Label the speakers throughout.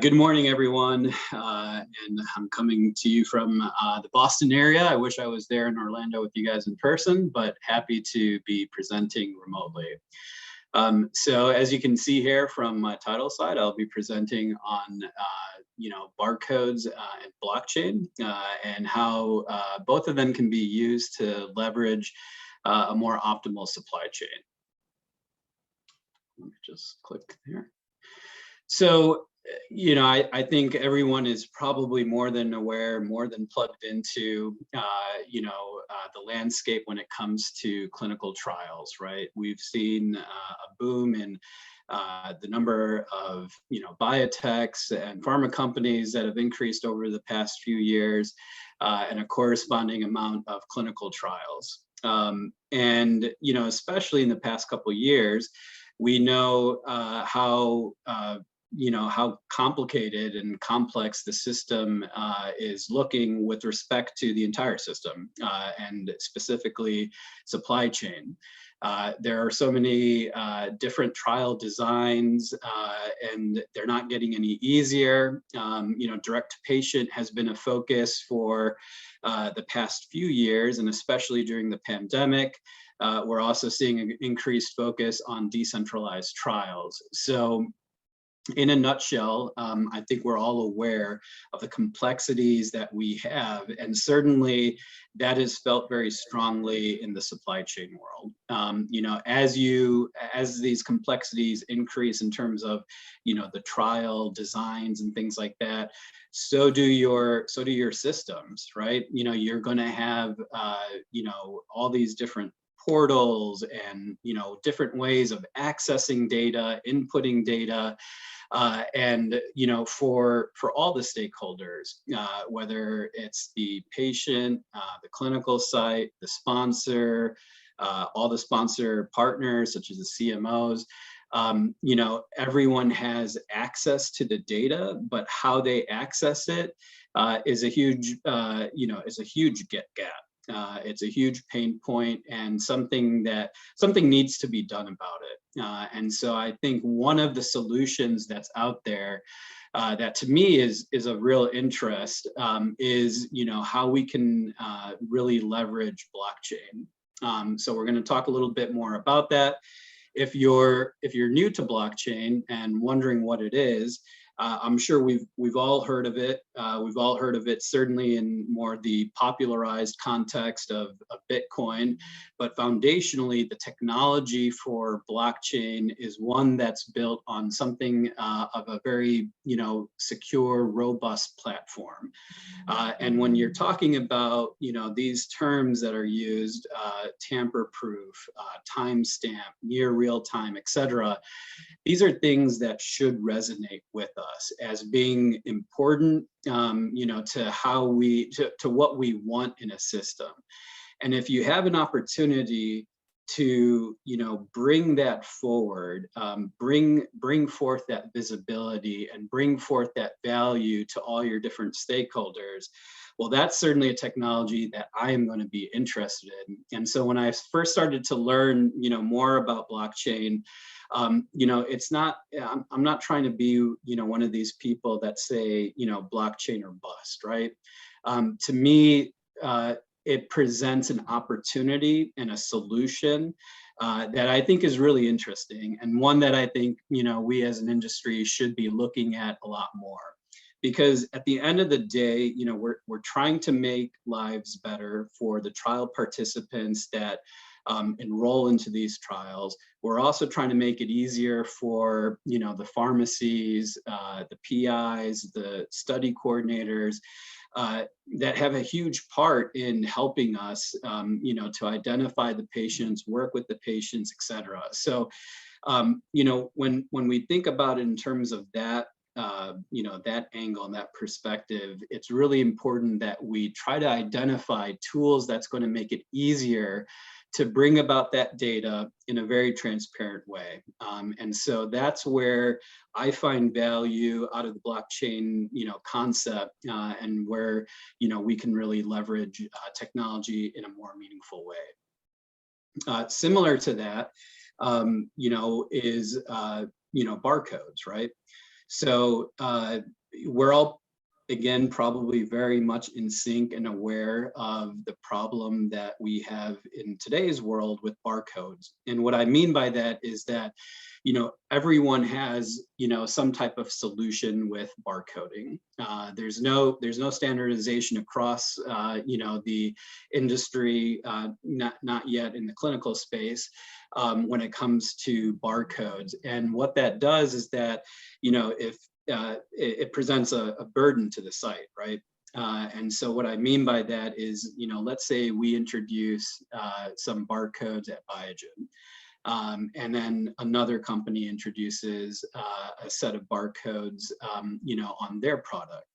Speaker 1: Good morning, everyone. And I'm coming to you from the Boston area. I wish I was there in Orlando with you guys in person, but happy to be presenting remotely. So as you can see here from my title slide, I'll be presenting on barcodes and blockchain and how both of them can be used to leverage a more optimal supply chain. Let me just click there. So, I think everyone is probably more than aware, more than plugged into, the landscape when it comes to clinical trials, right? We've seen a boom in the number of, biotechs and pharma companies that have increased over the past few years, and a corresponding amount of clinical trials. Especially in the past couple of years, we know how complicated and complex the system is looking with respect to the entire system and specifically supply chain. There are so many different trial designs and they're not getting any easier. Direct to patient has been a focus for the past few years, and especially during the pandemic. We're also seeing an increased focus on decentralized trials. So in a nutshell, I think we're all aware of the complexities that we have, and certainly that is felt very strongly in the supply chain world. As these complexities increase in terms of, the trial designs and things like that, so do your systems, right? You're going to have, all these different portals and, different ways of accessing data, inputting data. For all the stakeholders, whether it's the patient, the clinical site, the sponsor, all the sponsor partners, such as the CMOs, everyone has access to the data, but how they access it is a huge, gap. It's a huge pain point and something needs to be done about it. And so I think one of the solutions that's out there that to me is of real interest is, how we can really leverage blockchain. So we're going to talk a little bit more about that. If you're new to blockchain and wondering what it is, I'm sure we've all heard of it. We've all heard of it certainly in more the popularized context of Bitcoin, but foundationally, the technology for blockchain is one that's built on something of a very secure, robust platform. And when you're talking about these terms that are used, tamper-proof, timestamp, near real time, etc., these are things that should resonate with us as being important, to what we want in a system. And if you have an opportunity to, bring that forward, bring forth that visibility and bring forth that value to all your different stakeholders, well, that's certainly a technology that I am going to be interested in. And so when I first started to learn, more about blockchain, it's not, I'm not trying to be, one of these people that say, blockchain or bust, right? To me, it presents an opportunity and a solution that I think is really interesting, and one that I think, we as an industry should be looking at a lot more. Because at the end of the day, we're trying to make lives better for the trial participants that enroll into these trials. We're also trying to make it easier for, the pharmacies, the PIs, the study coordinators that have a huge part in helping us, to identify the patients, work with the patients, etc. So, when we think about it in terms of that, that angle and that perspective, it's really important that we try to identify tools that's going to make it easier to bring about that data in a very transparent way. And so that's where I find value out of the blockchain, concept, and where, we can really leverage technology in a more meaningful way. Similar to that, is, barcodes, right? So we're all, again, probably very much in sync and aware of the problem that we have in today's world with barcodes. And what I mean by that is that, everyone has, some type of solution with barcoding. There's no standardization across, the industry, not yet in the clinical space, when it comes to barcodes. And what that does is that, if it presents a burden to the site, right? And so what I mean by that is, let's say we introduce some barcodes at Biogen, and then another company introduces a set of barcodes, on their product.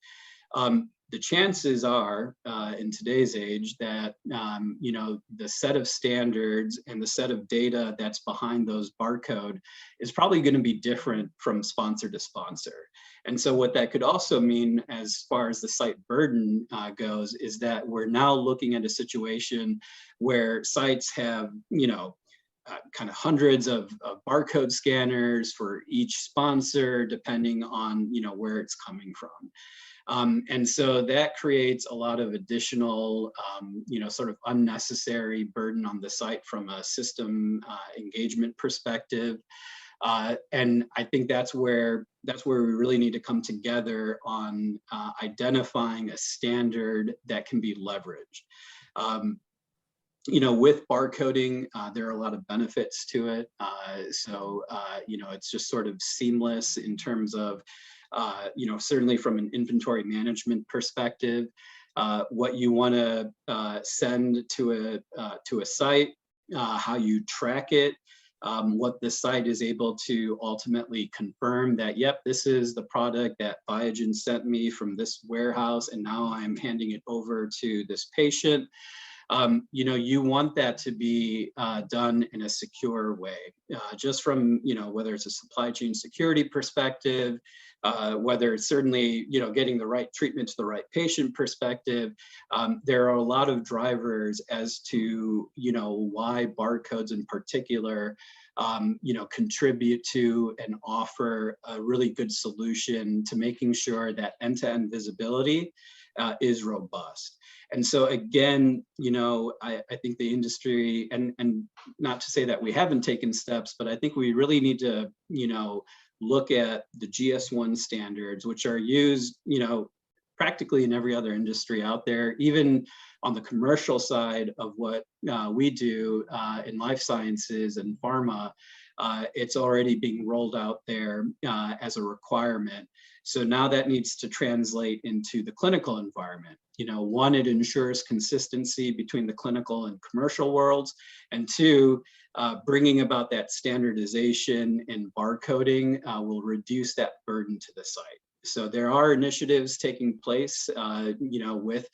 Speaker 1: The chances are, in today's age, that the set of standards and the set of data that's behind those barcode is probably going to be different from sponsor to sponsor. And so what that could also mean, as far as the site burden goes, is that we're now looking at a situation where sites have, kind of hundreds of barcode scanners for each sponsor, depending on, where it's coming from. And so that creates a lot of additional, sort of unnecessary burden on the site from a system engagement perspective. And I think that's where we really need to come together on identifying a standard that can be leveraged. With barcoding, there are a lot of benefits to it. So it's just sort of seamless in terms of, certainly from an inventory management perspective, what you want to send to a site, how you track it, what the site is able to ultimately confirm that, yep, this is the product that Biogen sent me from this warehouse, and now I'm handing it over to this patient. You want that to be done in a secure way, just from, whether it's a supply chain security perspective, whether it's certainly, getting the right treatment to the right patient perspective. There are a lot of drivers as to, why barcodes in particular, contribute to and offer a really good solution to making sure that end-to-end visibility is robust. And so again, I think the industry, and not to say that we haven't taken steps, but I think we really need to, look at the GS1 standards, which are used, practically in every other industry out there, even on the commercial side of what we do in life sciences and pharma. It's already being rolled out there as a requirement. So now that needs to translate into the clinical environment. One, it ensures consistency between the clinical and commercial worlds, and two, bringing about that standardization and barcoding will reduce that burden to the site. So there are initiatives taking place, with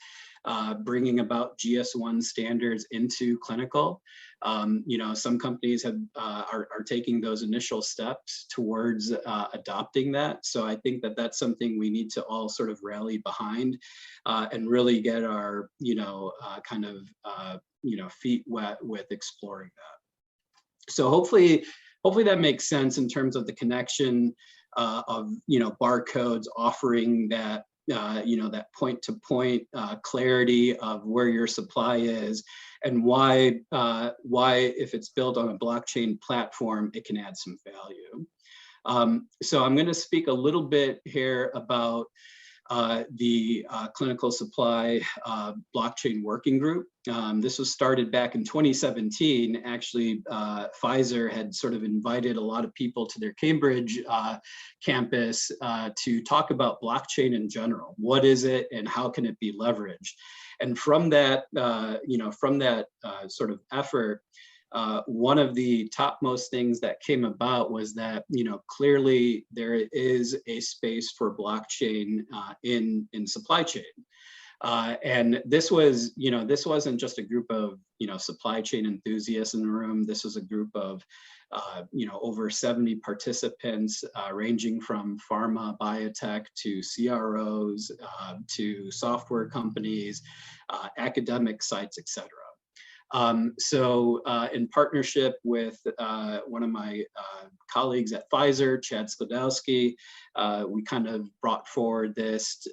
Speaker 1: bringing about GS1 standards into clinical. Some companies are taking those initial steps towards adopting that. So I think that that's something we need to all sort of rally behind and really get our, feet wet with exploring that. So hopefully that makes sense in terms of the connection of, barcodes offering that, that point-to-point clarity of where your supply is, and why if it's built on a blockchain platform, it can add some value. So I'm going to speak a little bit here about the clinical supply blockchain working group. This was started back in 2017. Actually, Pfizer had sort of invited a lot of people to their Cambridge campus to talk about blockchain in general. What is it and how can it be leveraged? And from that, sort of effort, one of the topmost things that came about was that, clearly there is a space for blockchain in supply chain. And this was, this wasn't just a group of, supply chain enthusiasts in the room. This was a group of, over 70 participants, ranging from pharma, biotech, to CROs, to software companies, academic sites, etc. In partnership with one of my colleagues at Pfizer, Chad Sklodowski, we kind of brought forward this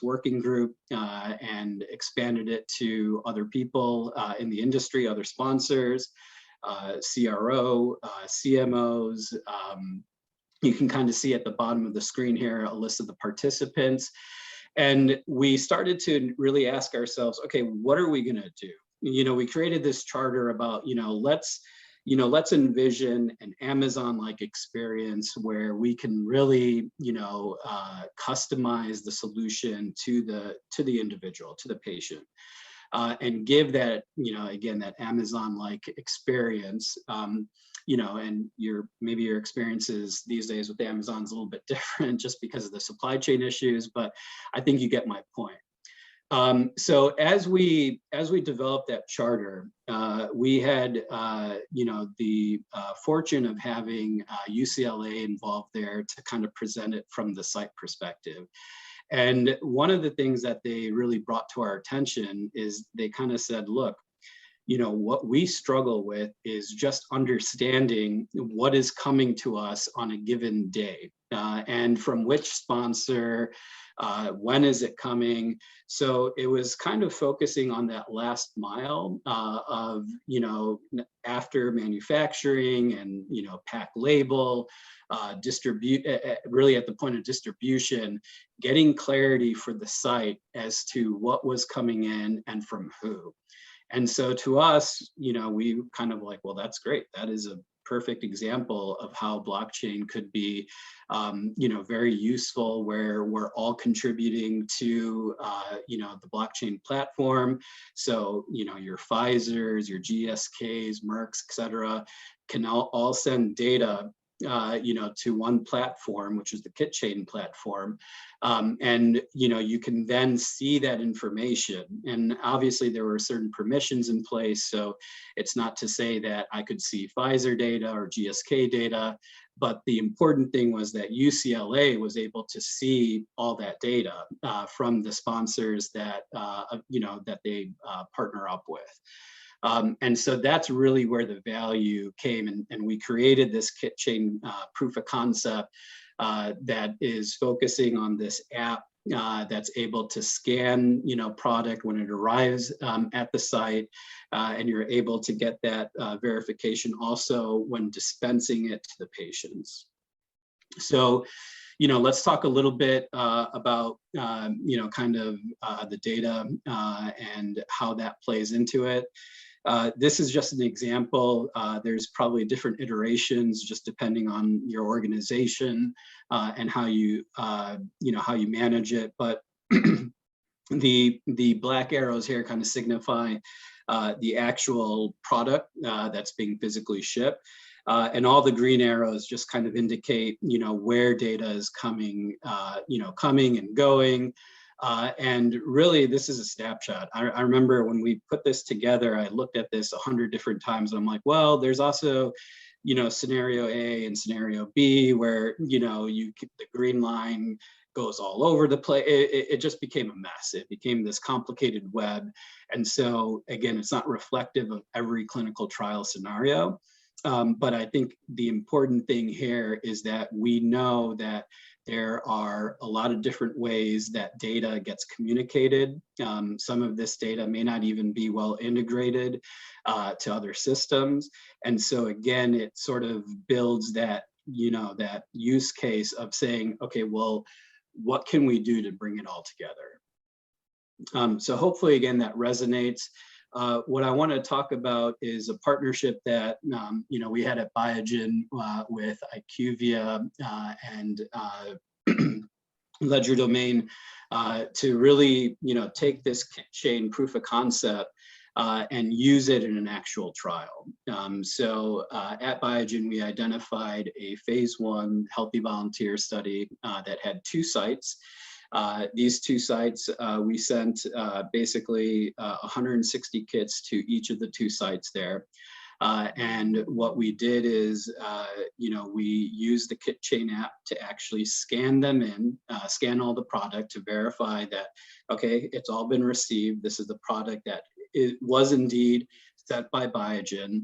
Speaker 1: working group and expanded it to other people in the industry, other sponsors, CRO, CMOs. You can kind of see at the bottom of the screen here a list of the participants. And we started to really ask ourselves, okay, what are we going to do? We created this charter about, let's envision an Amazon-like experience where we can really, customize the solution to the individual, to the patient, and give that, again, that Amazon-like experience. And maybe your experiences these days with Amazon is a little bit different just because of the supply chain issues, but I think you get my point. So as we developed that charter, we had the fortune of having UCLA involved there to kind of present it from the site perspective. And one of the things that they really brought to our attention is they kind of said, look, what we struggle with is just understanding what is coming to us on a given day, and from which sponsor, when is it coming? So it was kind of focusing on that last mile of, after manufacturing and, pack label, distribute, really at the point of distribution, getting clarity for the site as to what was coming in and from who. And so to us, we kind of like, well, that's great. That is a perfect example of how blockchain could be, very useful, where we're all contributing to, the blockchain platform. So, your Pfizers, your GSKs, Mercks, et cetera, can all send data to one platform, which is the KitChain platform. And, you can then see that information. And obviously there were certain permissions in place. So it's not to say that I could see Pfizer data or GSK data, but the important thing was that UCLA was able to see all that data from the sponsors that, that they partner up with. And so that's really where the value came. And we created this KitChain proof of concept that is focusing on this app that's able to scan, product when it arrives at the site, and you're able to get that verification also when dispensing it to the patients. So, let's talk a little bit about, kind of the data and how that plays into it. This is just an example. There's probably different iterations just depending on your organization and how you, how you manage it. But the black arrows here kind of signify the actual product that's being physically shipped. And all the green arrows just kind of indicate, where data is coming, coming and going. And really, this is a snapshot. I remember when we put this together, I looked at this 100 different times, and I'm like, well, there's also, scenario A and scenario B, where, the green line goes all over the place. It just became a mess. It became this complicated web. And so, again, it's not reflective of every clinical trial scenario. But I think the important thing here is that we know that there are a lot of different ways that data gets communicated. Some of this data may not even be well integrated to other systems. And so again, it sort of builds that, that use case of saying, okay, well, what can we do to bring it all together? So hopefully, again, that resonates. What I want to talk about is a partnership that we had at Biogen with IQVIA and Ledger Domain to really take this chain proof of concept and use it in an actual trial. At Biogen, we identified a phase 1 healthy volunteer study that had 2 sites. These 2 sites, we sent basically 160 kits to each of the 2 sites there. And what we did is, we used the KitChain app to actually scan them in, scan all the product to verify that, okay, it's all been received. This is the product that it was indeed set by Biogen.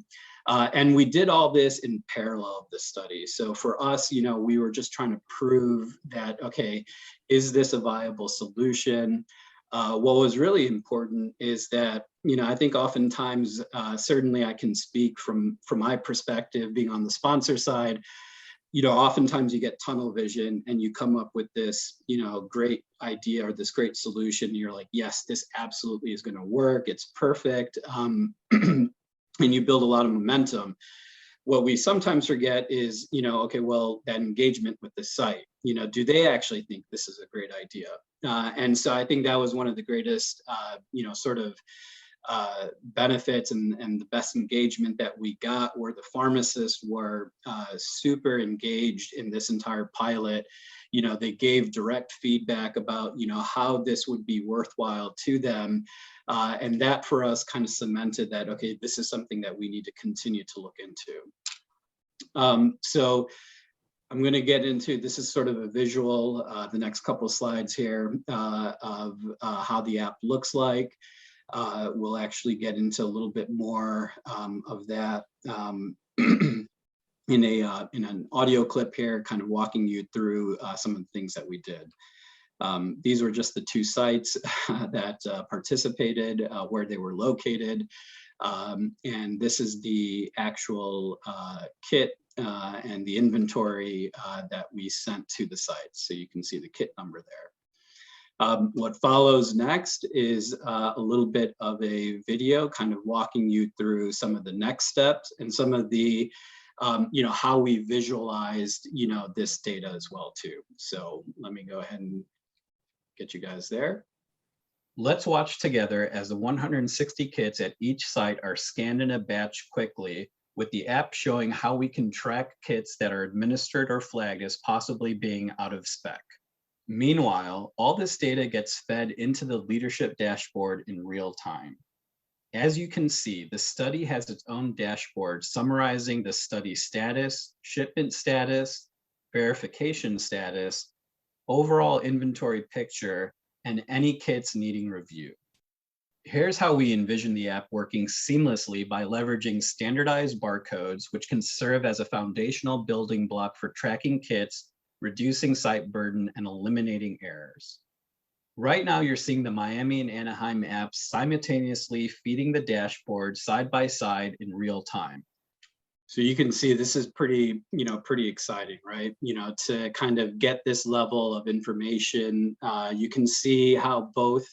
Speaker 1: And we did all this in parallel of the study. So for us, we were just trying to prove that, okay, is this a viable solution? What was really important is that, I think oftentimes, certainly I can speak from my perspective, being on the sponsor side, oftentimes you get tunnel vision and you come up with this, great idea or this great solution. You're like, yes, this absolutely is going to work. It's perfect. And you build a lot of momentum. What we sometimes forget is, okay, well, that engagement with the site, do they actually think this is a great idea? And so I think that was one of the greatest, sort of benefits and the best engagement that we got, where the pharmacists were super engaged in this entire pilot. They gave direct feedback about, how this would be worthwhile to them. And that for us kind of cemented that, okay, this is something that we need to continue to look into. So I'm going to get into, this is sort of a visual, the next couple of slides here of how the app looks like. We'll actually get into a little bit more of that in an audio clip here, kind of walking you through some of the things that we did. These were just the two sites that participated, where they were located. And this is the actual kit and the inventory that we sent to the sites. So you can see the kit number there. What follows next is a little bit of a video kind of walking you through some of the next steps and some of the, how we visualized, this data as well too. So let me go ahead and get you guys there.
Speaker 2: Let's watch together as the 160 kits at each site are scanned in a batch quickly, with the app showing how we can track kits that are administered or flagged as possibly being out of spec. Meanwhile, all this data gets fed into the leadership dashboard in real time. As you can see, the study has its own dashboard summarizing the study status, shipment status, verification status, overall inventory picture, and any kits needing review. Here's how we envision the app working seamlessly by leveraging standardized barcodes, which can serve as a foundational building block for tracking kits, reducing site burden, and eliminating errors. Right now, you're seeing the Miami and Anaheim apps simultaneously feeding the dashboard side by side in real time.
Speaker 1: So you can see this is pretty, pretty exciting, right? To kind of get this level of information. You can see how both,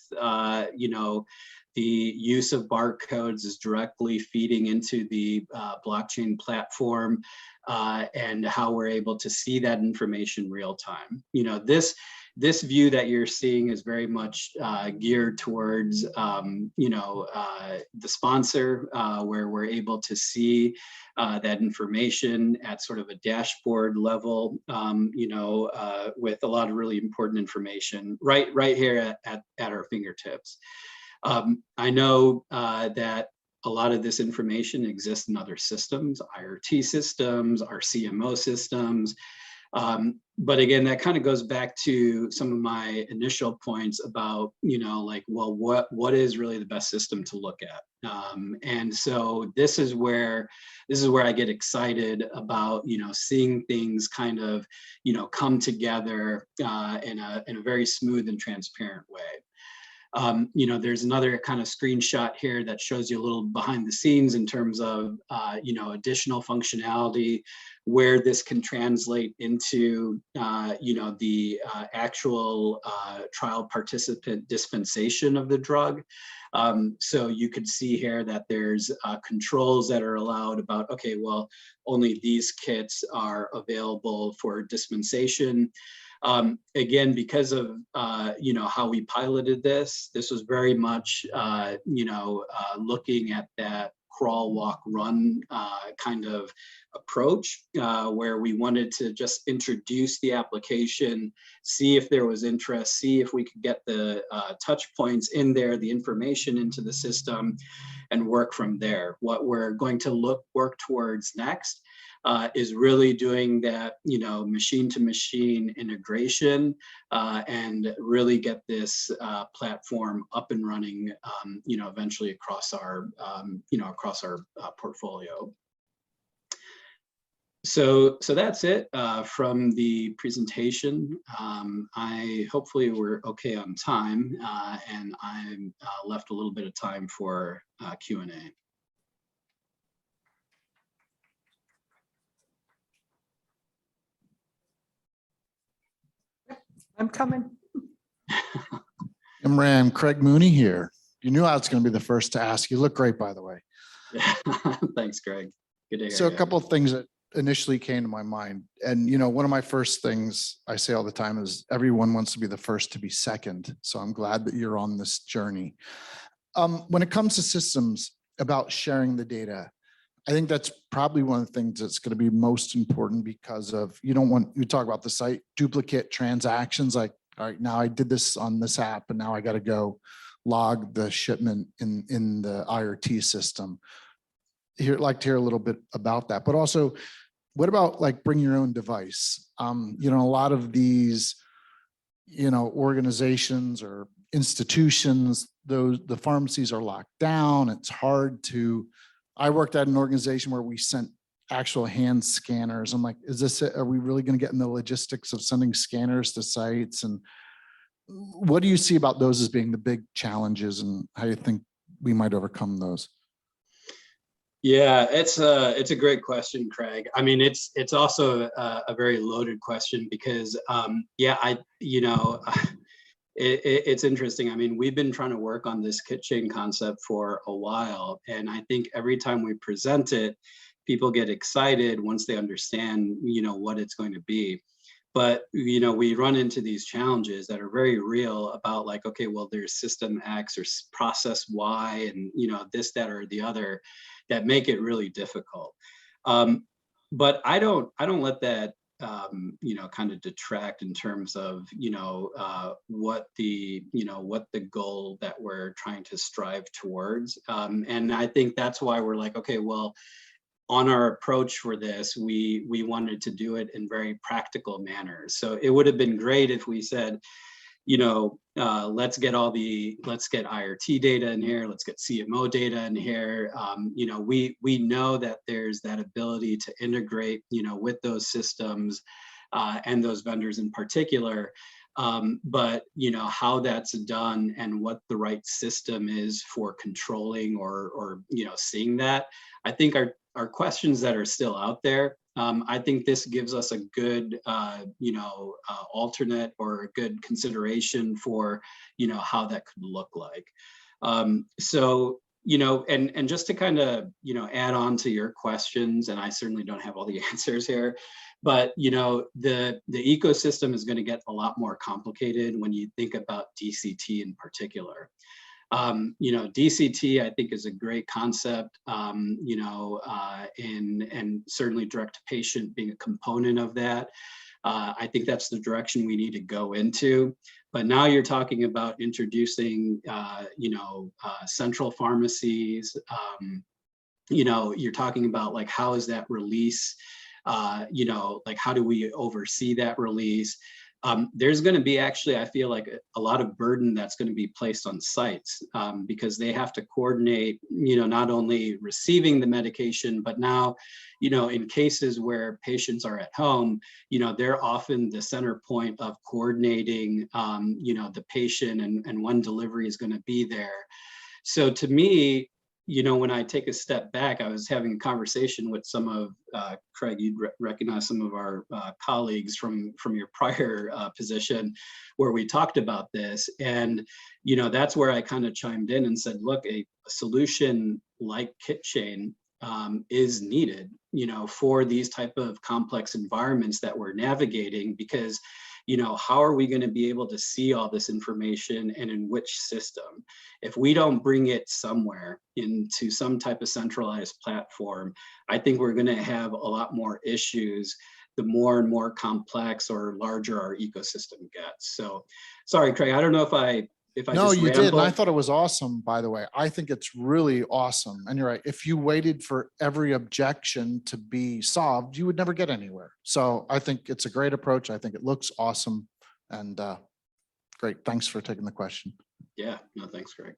Speaker 1: the use of barcodes is directly feeding into the blockchain platform, and how we're able to see that information real time. This view that you're seeing is very much geared towards, the sponsor, where we're able to see that information at sort of a dashboard level, with a lot of really important information right here at our fingertips. I know that a lot of this information exists in other systems, IRT systems, our CMO systems. But again, that kind of goes back to some of my initial points about, well, what is really the best system to look at? And so this is where I get excited about, seeing things kind of, come together in a very smooth and transparent way. There's another kind of screenshot here that shows you a little behind the scenes in terms of, additional functionality, where this can translate into, the actual trial participant dispensation of the drug. So you could see here that there's controls that are allowed about, okay, well, only these kits are available for dispensation. Again, because of, how we piloted this was very much, looking at that crawl, walk, run kind of approach, where we wanted to just introduce the application, see if there was interest, see if we could get the touch points in there, the information into the system, and work from there. What we're going to work towards next is really doing that, machine to machine integration, and really get this platform up and running, eventually across our, portfolio. So that's it from the presentation. Hopefully we're okay on time, and I'm left a little bit of time for Q&A.
Speaker 3: I'm coming.
Speaker 4: Imran, Craig Mooney here. You knew I was going to be the first to ask. You look great, by the way.
Speaker 1: Thanks, Greg. Good to hear
Speaker 4: So a
Speaker 1: you.
Speaker 4: couple of things that initially came to my mind. And, one of my first things I say all the time is everyone wants to be the first to be second. So I'm glad that you're on this journey. When it comes to systems about sharing the data, I think that's probably one of the things that's going to be most important, because of, you talk about the site duplicate transactions, like, all right, now I did this on this app and now I got to go log the shipment in the IRT system. Like to hear a little bit about that, but also what about like bring your own device? A lot of these, organizations or institutions, the pharmacies are locked down. It's hard to, I worked at an organization where we sent actual hand scanners. I'm like, are we really going to get in the logistics of sending scanners to sites? And what do you see about those as being the big challenges, and how you think we might overcome those?
Speaker 1: Yeah, it's a great question, Craig. I mean, it's also a very loaded question, because it's interesting. I mean, we've been trying to work on this kit chain concept for a while, and I think every time we present it, people get excited once they understand, what it's going to be. But, we run into these challenges that are very real about, like, okay, well, there's system X or process Y, and, this, that, or the other, that make it really difficult. But I don't let that, kind of detract in terms of, what the goal that we're trying to strive towards. And I think that's why we're like, okay, well, on our approach for this, we wanted to do it in very practical manners. So it would have been great if we said, let's get IRT data in here, let's get CMO data in here. We know that there's that ability to integrate, with those systems and those vendors in particular. But how that's done and what the right system is for controlling or seeing that, I think are questions that are still out there. I think this gives us a good, alternate or a good consideration for, how that could look like. So, and just to kind of, add on to your questions, and I certainly don't have all the answers here, but, the ecosystem is going to get a lot more complicated when you think about DCT in particular. DCT, I think, is a great concept, and certainly direct to patient being a component of that. I think that's the direction we need to go into. But now you're talking about introducing, central pharmacies. You're talking about, like, how is that release? Like, how do we oversee that release? There's going to be, actually, I feel like, a lot of burden that's going to be placed on sites, because they have to coordinate, not only receiving the medication, but now, in cases where patients are at home, they're often the center point of coordinating, the patient and when delivery is going to be there. So to me, when I take a step back, I was having a conversation with some of, Craig, you'd recognize some of our colleagues from your prior position, where we talked about this. And, that's where I kind of chimed in and said, look, a solution like kit chain is needed, for these type of complex environments that we're navigating, because how are we going to be able to see all this information, and in which system? If we don't bring it somewhere into some type of centralized platform, I think we're going to have a lot more issues the more and more complex or larger our ecosystem gets. So sorry, Craig, I don't know if I if I
Speaker 4: No,
Speaker 1: just
Speaker 4: you did. And I
Speaker 1: ramble.
Speaker 4: thought it was awesome, by the way. I think it's really awesome. And you're right. If you waited for every objection to be solved, you would never get anywhere. So I think it's a great approach. I think it looks awesome. And great. Thanks for taking the question.
Speaker 1: Yeah, no, thanks, Greg.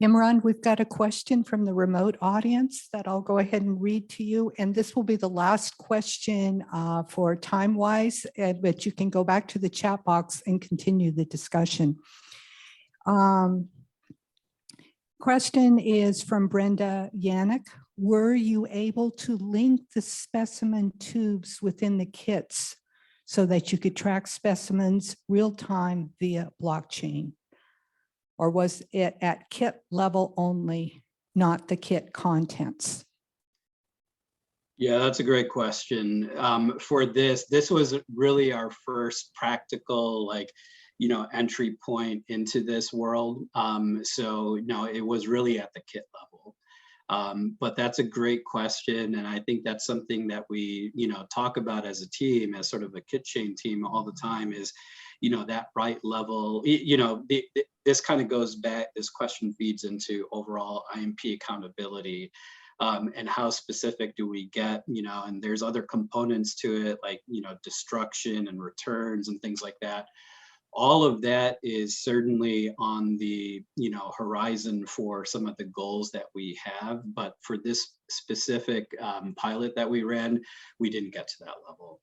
Speaker 3: Imran, we've got a question from the remote audience that I'll go ahead and read to you. And this will be the last question for time-wise, but you can go back to the chat box and continue the discussion. Question is from Brenda Yannick. Were you able to link the specimen tubes within the kits so that you could track specimens real-time via blockchain? Or was it at kit level only, not the kit contents?
Speaker 1: Yeah, that's a great question. For this was really our first practical, like, you know, entry point into this world. So no, it was really at the kit level. But that's a great question. And I think that's something that we, you know, talk about as a team, as sort of a kit chain team all the time is, you know, that right level, you know, this kind of goes back, this question feeds into overall IMP accountability. And how specific do we get, you know, and there's other components to it, like, you know, destruction and returns and things like that. All of that is certainly on the, you know, horizon for some of the goals that we have. But for this specific pilot that we ran, we didn't get to that level.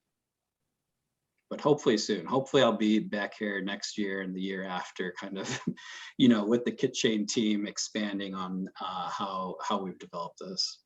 Speaker 1: But hopefully soon. Hopefully I'll be back here next year and the year after, kind of, you know, with the kit chain team expanding on how we've developed this.